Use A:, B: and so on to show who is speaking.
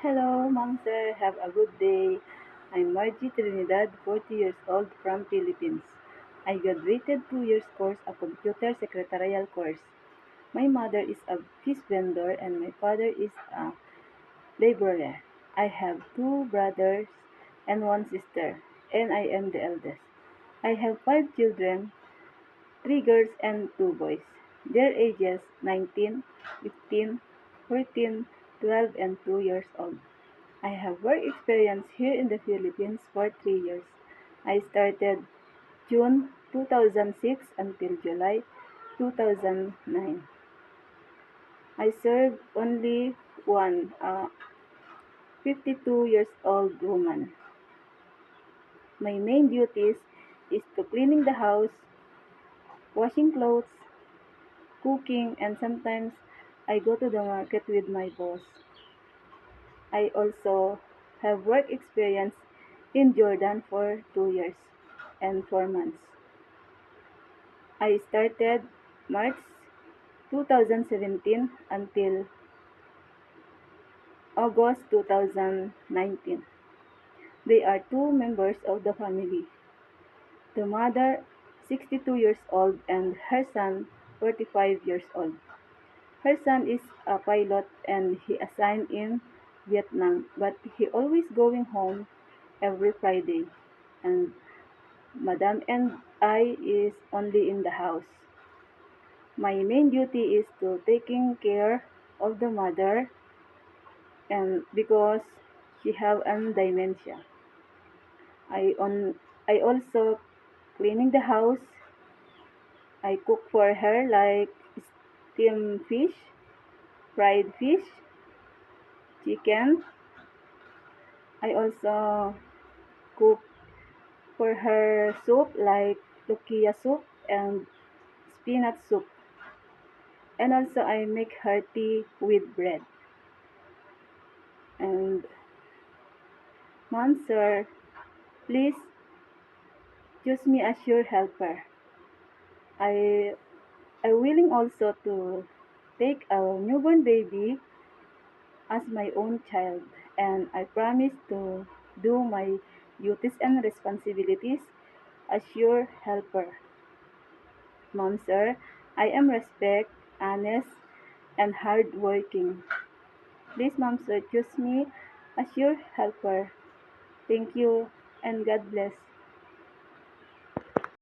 A: Hello, Ma'am Sir. Have a good day. I'm Margie Trinidad, 40 years old from Philippines. I graduated 2 years course a computer secretarial course. My mother is a fish vendor and my father is a laborer. I have two brothers and one sister, and I am the eldest. I have five children, three girls and two boys. Their ages 19, 15, 14, 12, and 2 years old. I have work experience here in the Philippines for 3 years. I started June 2006 until July 2009. I served only one 52 years old woman. My main duties is to cleaning the house, washing clothes, cooking, and sometimes I go to the market with my boss. I also have work experience in Jordan for 2 years and 4 months. I started March 2017 until August 2019. They are two members of the family. The mother, 62 years old, and her son, 45 years old. Her son is a pilot and he assigned in Vietnam, but he always going home every Friday. And Madam and I is only in the house. My main duty is to taking care of the mother and because she have an dementia. I on I also cleaning the house. I cook for her like steamed fish, fried fish, chicken. I also cook for her soup like lukia soup and spinach soup. And also I make her tea with bread. And mom sir, please choose me as your helper. I I willing also to take a newborn baby as my own child, and I promise to do my duties and responsibilities as your helper. Mom, sir, I am respect, honest, and hardworking. Please, Mom, sir, choose me as your helper. Thank you, and God bless.